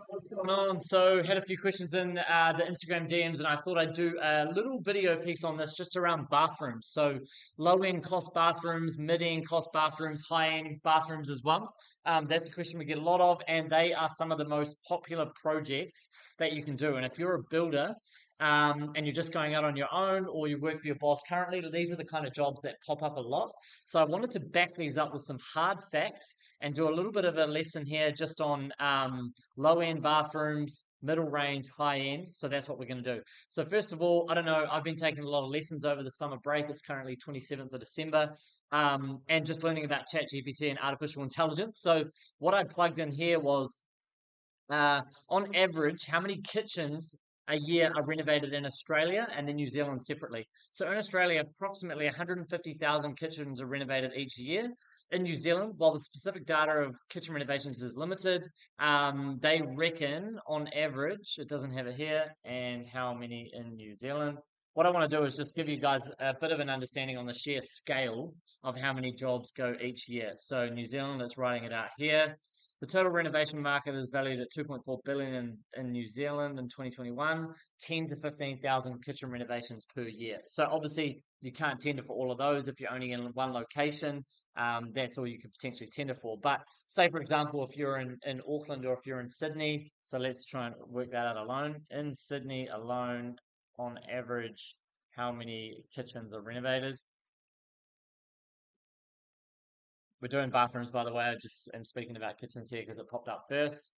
What's going on? So, had a few questions in the Instagram DMs, and I thought I'd do a little video piece on this just around bathrooms. So, low-end cost bathrooms, mid-end cost bathrooms, high-end bathrooms as well. That's a question we get a lot of, and they are some of the most popular projects that you can do. And if you're a builder, and you're just going out on your own, or you work for your boss currently, these are the kind of jobs that pop up a lot. So, I wanted to back these up with some hard facts and do a little bit of a lesson here just on low end bathrooms, middle range, high end. So that's what we're going to do. So first of all, I don't know, I've been taking a lot of lessons over the summer break. It's currently 27th of December, and just learning about ChatGPT and artificial intelligence. So what I plugged in here was on average, how many kitchens a year are renovated in Australia and then New Zealand separately? So in Australia, approximately 150,000 kitchens are renovated each year. In New Zealand, while the specific data of kitchen renovations is limited, they reckon on average, it doesn't have it here, and how many in New Zealand. What I want to do is just give you guys a bit of an understanding on the sheer scale of how many jobs go each year. So New Zealand, it's writing it out here. The total renovation market is valued at 2.4 billion in New Zealand in 2021, 10 to 15,000 kitchen renovations per year. So obviously you can't tender for all of those if you're only in one location. That's all you could potentially tender for. But say for example, if you're in Auckland or if you're in Sydney, so let's try and work that out alone. In Sydney alone, on average, how many kitchens are renovated? We're doing bathrooms, by the way. I just am speaking about kitchens here because it popped up first.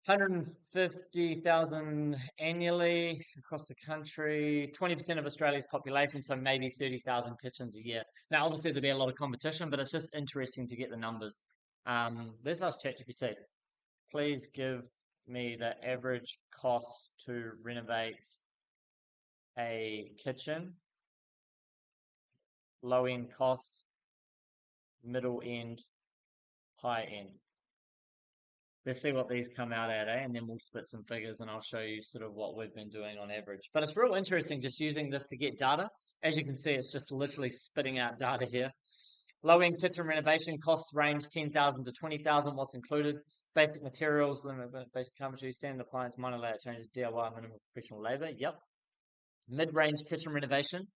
150,000 annually across the country, 20% of Australia's population, so maybe 30,000 kitchens a year. Now, obviously, there'll be a lot of competition, but it's just interesting to get the numbers. Let's ask ChatGPT. Please give me the average cost to renovate a kitchen, low end costs, middle end, high end. Let's see what these come out at, eh? And then we'll split some figures and I'll show you sort of what we've been doing on average. But it's real interesting just using this to get data. As you can see, it's just literally spitting out data here. Low-end kitchen renovation costs range 10,000 to 20,000. What's included? Basic materials, basic carpentry, standard appliance, minor layout changes, DIY, minimum professional labor. Yep. Mid-range kitchen renovation.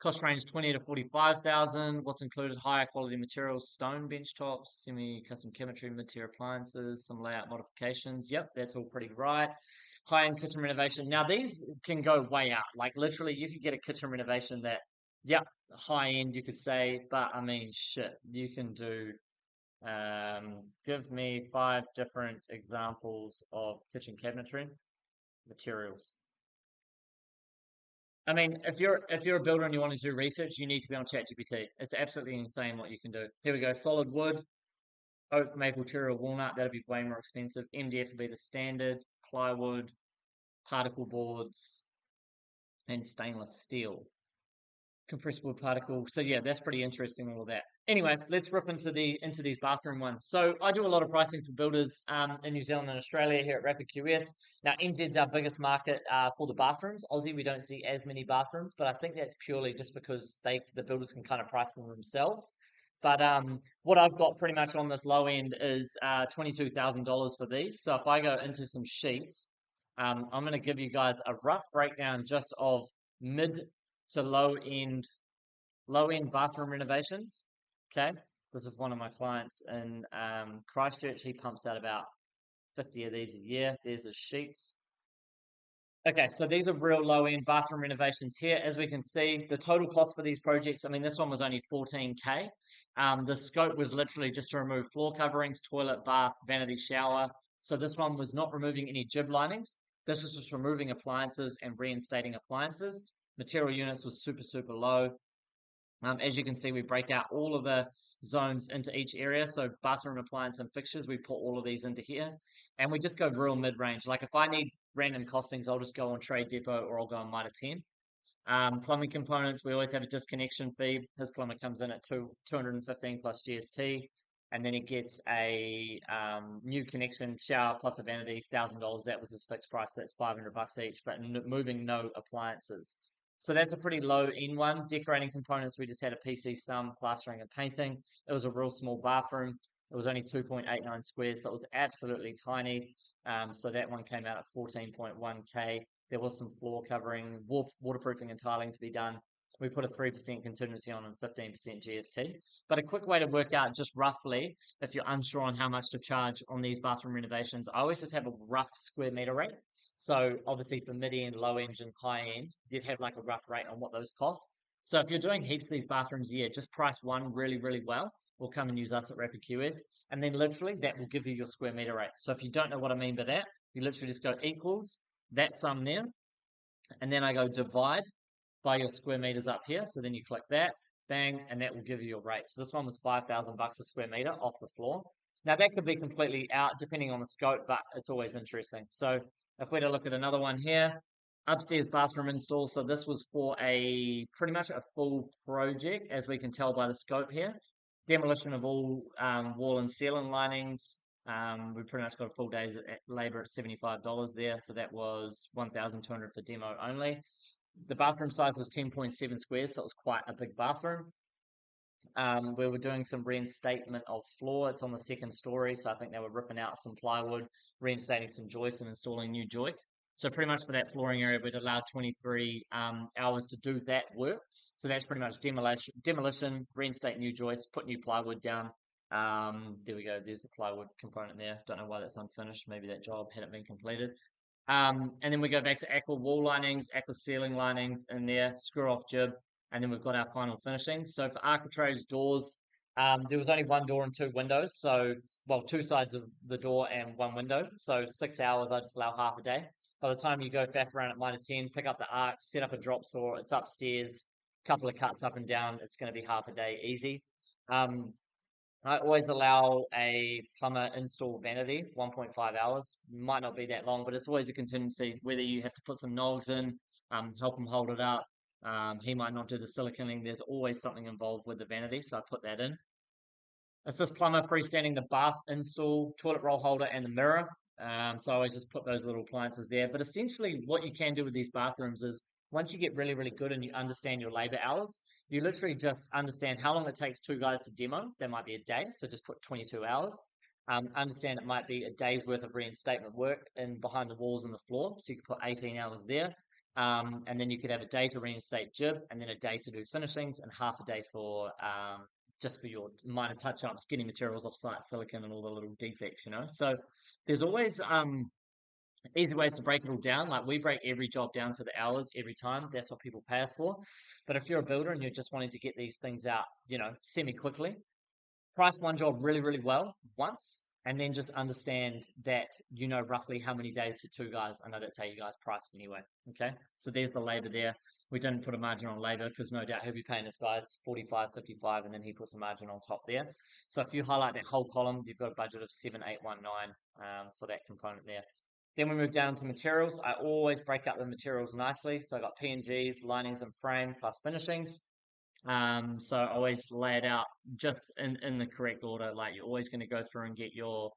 Cost range 20 to 45,000. What's included? Higher quality materials, stone bench tops, semi-custom cabinetry, mid-tier appliances, some layout modifications. Yep, that's all pretty right. High-end kitchen renovation. Now these can go way out. Like literally, you could get a kitchen renovation that, yep, high-end you could say, but I mean, shit, you can do. Give me 5 different examples of kitchen cabinetry materials. I mean, if you're a builder and you want to do research, you need to be on ChatGPT. It's absolutely insane what you can do. Here we go. Solid wood, oak, maple, cherry, or walnut. That'd be way more expensive. MDF would be the standard. Plywood, particle boards, and stainless steel. Compressible particle. So yeah, that's pretty interesting, all of that. Anyway, let's rip into these bathroom ones. So I do a lot of pricing for builders in New Zealand and Australia here at RapidQS. Now NZ's our biggest market for the bathrooms. Aussie, we don't see as many bathrooms, but I think that's purely just because the builders can kind of price them themselves. But what I've got pretty much on this low end is $22,000 for these. So if I go into some sheets, I'm going to give you guys a rough breakdown just of mid to low end bathroom renovations. Okay, this is one of my clients in Christchurch. He pumps out about 50 of these a year. There's his sheets. Okay, so these are real low end bathroom renovations here. As we can see, the total cost for these projects, I mean, this one was only 14K. The scope was literally just to remove floor coverings, toilet, bath, vanity shower. So this one was not removing any jib linings. This was just removing appliances and reinstating appliances. Material units was super, super low. As you can see, we break out all of the zones into each area. So bathroom appliance and fixtures, we put all of these into here. And we just go real mid-range. Like if I need random costings, I'll just go on Trade Depot or I'll go on Mitre 10. Plumbing components, we always have a disconnection fee. His plumber comes in at 215 plus GST. And then he gets a new connection, shower plus a vanity, $1,000. That was his fixed price. That's $500 each, but moving no appliances. So that's a pretty low end one. Decorating components, we just had a PC stum, plastering and painting. It was a real small bathroom. It was only 2.89 squares, so it was absolutely tiny. So that one came out at 14.1K. There was some floor covering, waterproofing and tiling to be done. We put a 3% contingency on and 15% GST. But a quick way to work out just roughly, if you're unsure on how much to charge on these bathroom renovations, I always just have a rough square meter rate. So obviously for mid-end, low-end, and high-end, you'd have like a rough rate on what those cost. So if you're doing heaps of these bathrooms a year, just price one really, really well. Or come and use us at RapidQS. And then literally that will give you your square meter rate. So if you don't know what I mean by that, you literally just go equals that sum there. And then I go divide by your square meters up here. So then you click that, bang, and that will give you your rate. So this one was 5,000 bucks a square meter off the floor. Now that could be completely out depending on the scope, but it's always interesting. So if we're to look at another one here, upstairs bathroom install. So this was for a pretty much a full project, as we can tell by the scope here. Demolition of all wall and ceiling linings. We pretty much got a full day's labor at $75 there. So that was 1,200 for demo only. The bathroom size was 10.7 squares, so it was quite a big bathroom. We were doing some reinstatement of floor. It's on the second story, so I think they were ripping out some plywood, reinstating some joists and installing new joists. So pretty much for that flooring area, we'd allowed 23 hours to do that work. So that's pretty much demolition, reinstate new joists, put new plywood down. There we go. There's the plywood component there. Don't know why that's unfinished. Maybe that job hadn't been completed. And then we go back to aqua wall linings, aqua ceiling linings in there, screw off jib, and then we've got our final finishing. So for architraves, doors, there was only one door and two windows. So, well, two sides of the door and one window. So 6 hours, I just allow half a day. By the time you go faff around at -10, pick up the arc, set up a drop saw, it's upstairs, couple of cuts up and down, it's going to be half a day easy. I always allow a plumber install vanity, 1.5 hours. Might not be that long, but it's always a contingency, whether you have to put some nogs in, help him hold it up. He might not do the siliconing. There's always something involved with the vanity, so I put that in. Assist plumber freestanding the bath install, toilet roll holder, and the mirror. So I always just put those little appliances there. But essentially, what you can do with these bathrooms is once you get really, really good and you understand your labor hours, you literally just understand how long it takes two guys to demo. That might be a day, so just put 22 hours. Understand it might be a day's worth of reinstatement work in behind the walls and the floor, so you could put 18 hours there. And then you could have a day to reinstate jib, and then a day to do finishings, and half a day for just for your minor touch-ups, getting materials off site, silicon, and all the little defects, you know. So there's always easy ways to break it all down. Like we break every job down to the hours every time. That's what people pay us for. But if you're a builder and you're just wanting to get these things out, you know, semi-quickly, price one job really, really well once, and then just understand that you know roughly how many days for two guys. I know that's how you guys price it anyway. Okay, so there's the labor there. We didn't put a margin on labor because no doubt he'll be paying his guys 45, 55, and then he puts a margin on top there. So if you highlight that whole column, you've got a budget of 7819 for that component there. Then we move down to materials. I always break up the materials nicely. So I got P&Gs, linings and frame plus finishings. So I always lay it out just in the correct order. Like you're always going to go through and get your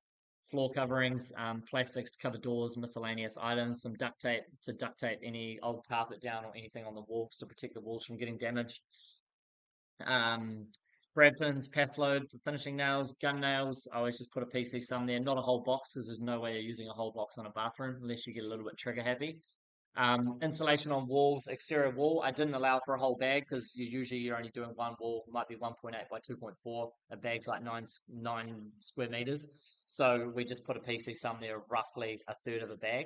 floor coverings, plastics to cover doors, miscellaneous items, some duct tape to duct tape any old carpet down or anything on the walls to protect the walls from getting damaged. Brad pins, pass load for finishing nails, gun nails. I always just put a PC sum there, not a whole box because there's no way you're using a whole box on a bathroom unless you get a little bit trigger happy. Insulation on walls, exterior wall. I didn't allow for a whole bag because you're only doing one wall, might be 1.8 by 2.4. A bag's like nine square meters. So we just put a PC sum there, roughly a third of a bag.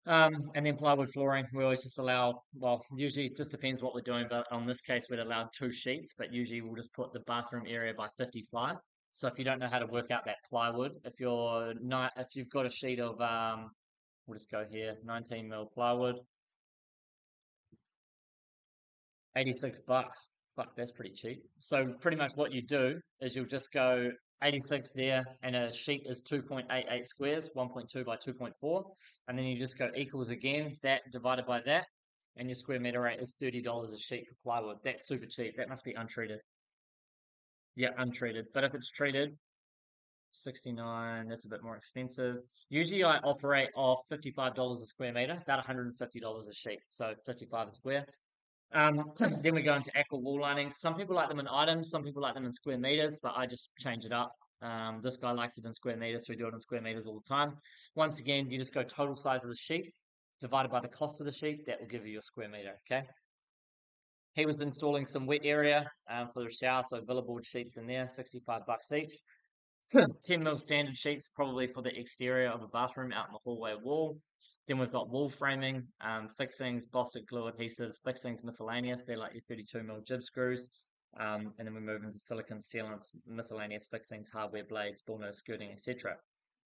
And then plywood flooring, we always just allow, well, usually it just depends what we're doing, but on this case, we'd allow two sheets, but usually we'll just put the bathroom area by 55. So if you don't know how to work out that plywood, if you've got a sheet of, we'll just go here, 19 mil plywood, 86 bucks. Fuck, that's pretty cheap. So pretty much what you do is you'll just go 86 there, and a sheet is 2.88 squares, 1.2 by 2.4, and then you just go equals again, that divided by that, and your square meter rate is $30 a sheet for plywood. That's super cheap. That must be untreated. Yeah, untreated. But if it's treated, 69, that's a bit more expensive. Usually I operate off $55 a square meter, about $150 a sheet. So 55 a square. Then we go into aqua wall lining. Some people like them in items, some people like them in square meters, but I just change it up. This guy likes it in square meters, so we do it in square meters all the time. Once again, you just go total size of the sheet divided by the cost of the sheet. That will give you your square meter, okay? He was installing some wet area for the shower, so villa board sheets in there, 65 bucks each. 10 mil standard sheets, probably for the exterior of a bathroom out in the hallway wall. Then we've got wall framing, fixings, Bostik glue adhesives, fixings miscellaneous. They're like your 32 mil jib screws. And then we move into silicone sealants, miscellaneous fixings, hardware blades, ball nose skirting, etc.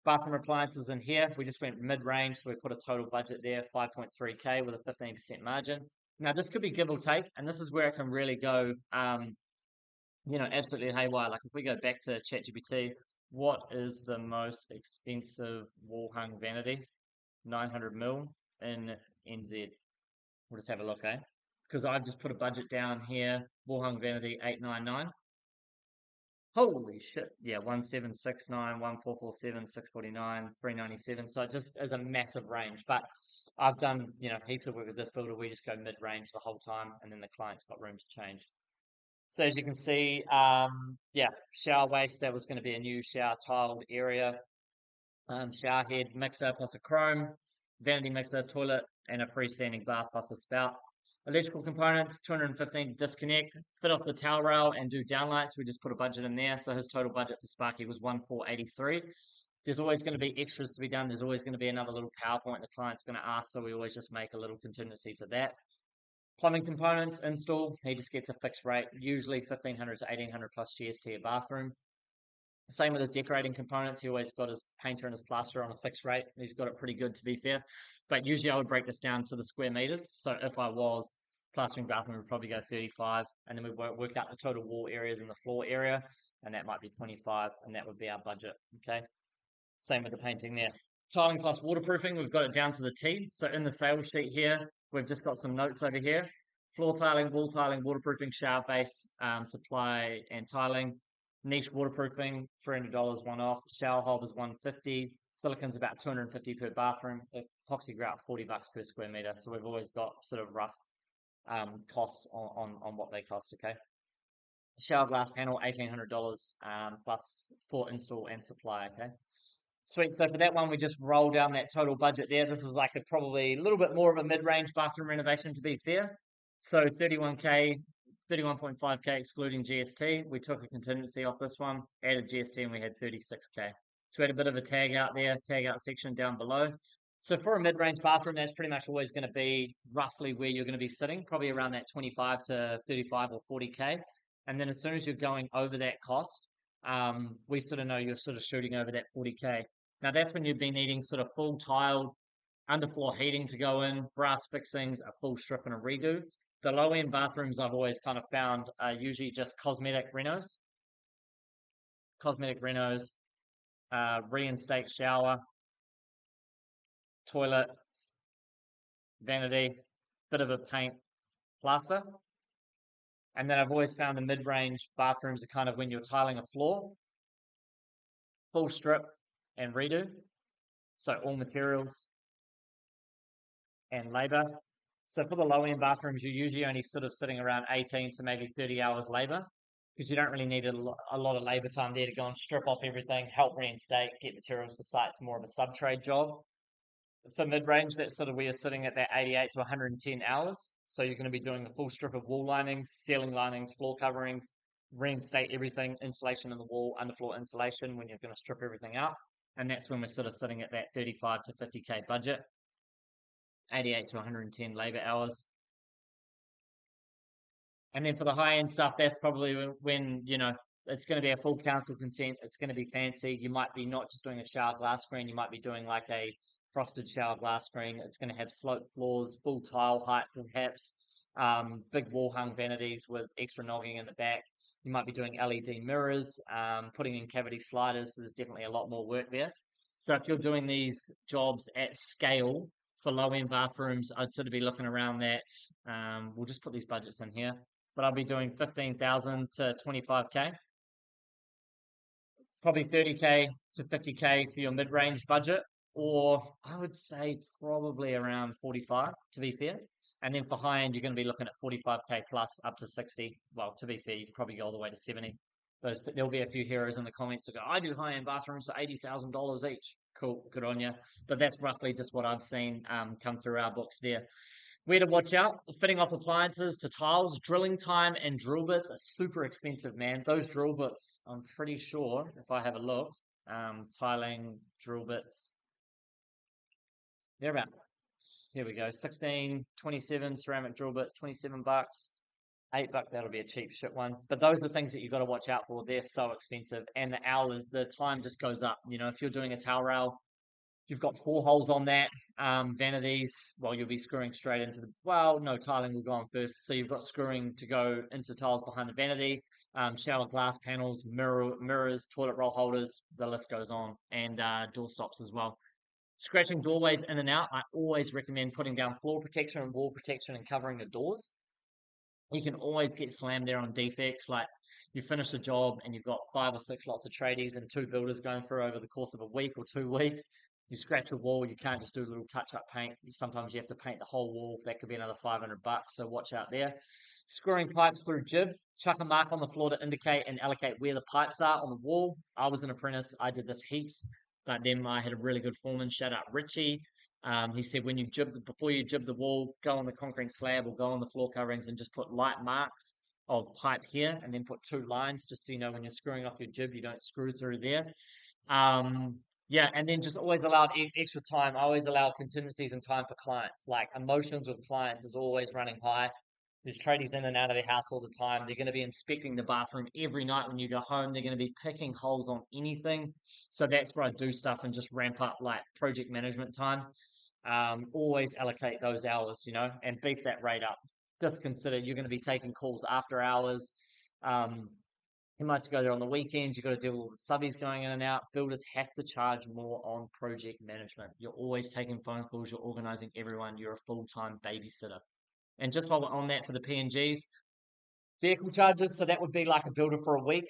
Bathroom appliances in here, we just went mid-range, so we put a total budget there, 5.3K with a 15% margin. Now, this could be give or take, and this is where it can really go, absolutely haywire. Like if we go back to ChatGPT, what is the most expensive wall hung vanity? 900 mil in NZ. We'll just have a look, eh? Because I've just put a budget down here, wall hung vanity 899. Holy shit. Yeah, 1769, 1447, 649, 397. So it just is a massive range. But I've done, heaps of work with this builder. We just go mid-range the whole time, and then the client's got room to change. So as you can see, shower waste, that was going to be a new shower tiled area. Shower head mixer plus a chrome, vanity mixer, toilet, and a freestanding bath plus a spout. Electrical components, 215 to disconnect, fit off the towel rail and do downlights. We just put a budget in there. So his total budget for Sparky was 1483. There's always going to be extras to be done. There's always going to be another little PowerPoint the client's going to ask. So we always just make a little contingency for that. Plumbing components install, he just gets a fixed rate, usually 1500 to 1800 plus GST a bathroom. Same with his decorating components. He always got his painter and his plasterer on a fixed rate. He's got it pretty good, to be fair. But usually I would break this down to the square meters. So if I was plastering bathroom, we'd probably go 35. And then we work out the total wall areas in the floor area. And that might be 25. And that would be our budget. Okay. Same with the painting there. Tiling plus waterproofing, we've got it down to the T. So in the sales sheet here, we've just got some notes over here. Floor tiling, wall tiling, waterproofing, shower base, supply and tiling. Niche waterproofing, $300 one off. Shower hob is 150. Silicon's about 250 per bathroom. Epoxy grout, 40 bucks per square meter. So we've always got sort of rough costs on what they cost, okay? Shower glass panel, $1,800 plus for install and supply, okay? Sweet. So for that one, we just roll down that total budget there. This is like probably a little bit more of a mid-range bathroom renovation, to be fair. So 31K, 31.5K excluding GST. We took a contingency off this one, added GST, and we had 36K. So we had a bit of a tag out there, tag out section down below. So for a mid-range bathroom, that's pretty much always going to be roughly where you're going to be sitting, probably around that 25 to 35 or 40K. And then as soon as you're going over that cost, we sort of know you're sort of shooting over that 40K. Now that's when you'd be needing sort of full tiled, underfloor heating to go in, brass fixings, a full strip and a redo. The low-end bathrooms I've always kind of found are usually just cosmetic renos, reinstate shower, toilet, vanity, bit of a paint, plaster. And then I've always found the mid-range bathrooms are kind of when you're tiling a floor, full strip and redo. So all materials and labor. So for the low-end bathrooms, you're usually only sort of sitting around 18 to maybe 30 hours labor because you don't really need a lot of labor time there to go and strip off everything, help reinstate, get materials to site. It's more of a sub-trade job. For mid-range, that's sort of where you're sitting at that 88 to 110 hours. So you're going to be doing the full strip of wall linings, ceiling linings, floor coverings, reinstate everything, insulation in the wall, underfloor insulation when you're going to strip everything out. And that's when we're sort of sitting at that 35 to 50K budget, 88 to 110 labor hours. And then for the high end stuff, that's probably when, it's going to be a full council consent. It's going to be fancy. You might be not just doing a shower glass screen. You might be doing like a frosted shower glass screen. It's going to have sloped floors, full tile height perhaps, big wall hung vanities with extra nogging in the back. You might be doing LED mirrors, putting in cavity sliders. So there's definitely a lot more work there. So if you're doing these jobs at scale for low end bathrooms, I'd sort of be looking around that. We'll just put these budgets in here, but I'll be doing 15,000 to 25K. Probably 30K to 50K for your mid-range budget, or I would say probably around 45 to be fair. And then for high end, you're going to be looking at 45K plus up to 60. Well, to be fair, you could probably go all the way to 70. There'll be a few heroes in the comments that go, I do high-end bathrooms for $80,000 each. Cool, good on you. But that's roughly just what I've seen come through our books there. Where to watch out: fitting off appliances to tiles, drilling time, and drill bits are super expensive, man. Those drill bits, I'm pretty sure, if I have a look, tiling, drill bits, they're about, here we go, 16, 27 ceramic drill bits, $27. $8, that'll be a cheap shit one. But those are things that you've got to watch out for. They're so expensive, and the hours, the time just goes up. You know, if you're doing a towel rail, you've got 4 holes on that. Vanities, well, you'll be screwing straight into the, well, no, tiling will go on first. So you've got screwing to go into tiles behind the vanity, shower glass panels, mirrors, toilet roll holders, the list goes on, and door stops as well. Scratching doorways in and out, I always recommend putting down floor protection and wall protection and covering the doors. You can always get slammed there on defects. Like, you finish the job and you've got 5 or 6 lots of tradies and 2 builders going through over the course of a week or 2 weeks. You scratch a wall, you can't just do a little touch-up paint. Sometimes you have to paint the whole wall. That could be another $500, so watch out there. Screwing pipes through jib, chuck a mark on the floor to indicate and allocate where the pipes are on the wall. I was an apprentice, I did this heaps, but then I had a really good foreman, shout out Richie. He said when you before you jib the wall, go on the concrete slab or go on the floor coverings and just put light marks of pipe here, and then put 2 lines just so you know when you're screwing off your jib, you don't screw through there. Yeah, and then just always allow extra time. I always allow contingencies and time for clients. Like, emotions with clients is always running high. There's tradies in and out of their house all the time. They're going to be inspecting the bathroom every night when you go home. They're going to be picking holes on anything. So that's where I do stuff and just ramp up like project management time. Always allocate those hours, and beef that rate up. Just consider you're going to be taking calls after hours. You might have to go there on the weekends. You've got to deal with all the subbies going in and out. Builders have to charge more on project management. You're always taking phone calls. You're organizing everyone. You're a full-time babysitter. And just while we're on that, for the PNGs, vehicle charges. So that would be like a builder for a week,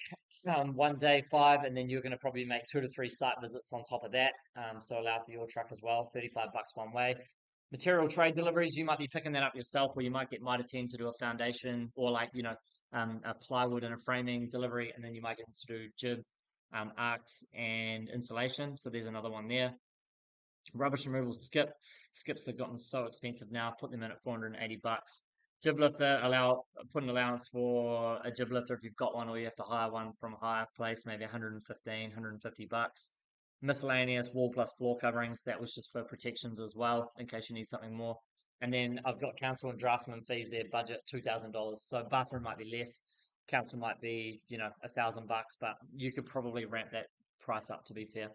1 day, 5, and then you're going to probably make 2 to 3 site visits on top of that. So allow for your truck as well, $35 one way. Material trade deliveries, you might be picking that up yourself, or you might get Mitre 10 to do a foundation, or like, a plywood and a framing delivery, and then you might get to do jib, arcs, and insulation. So there's another one there. Rubbish removal skips have gotten so expensive now. Put them in at $480. Jib lifter, put an allowance for a jib lifter if you've got one, or you have to hire one from a higher place, maybe $150. Miscellaneous wall plus floor coverings, that was just for protections as well, in case you need something more. And then I've got council and draftsman fees there, budget $2,000. So bathroom might be less, council might be, $1,000, but you could probably ramp that price up, to be fair.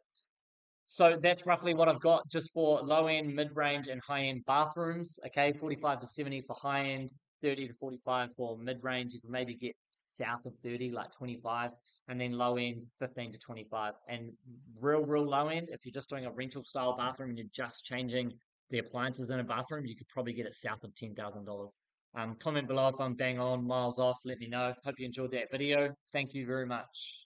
So that's roughly what I've got just for low end, mid range, and high end bathrooms. Okay, 45 to 70 for high end, 30 to 45 for mid range. You can maybe get south of 30, like 25, and then low end 15 to 25. And real low end, if you're just doing a rental style bathroom and you're just changing the appliances in a bathroom, you could probably get it south of $10,000. Comment below if I'm bang on, miles off. Let me know. Hope you enjoyed that video. Thank you very much.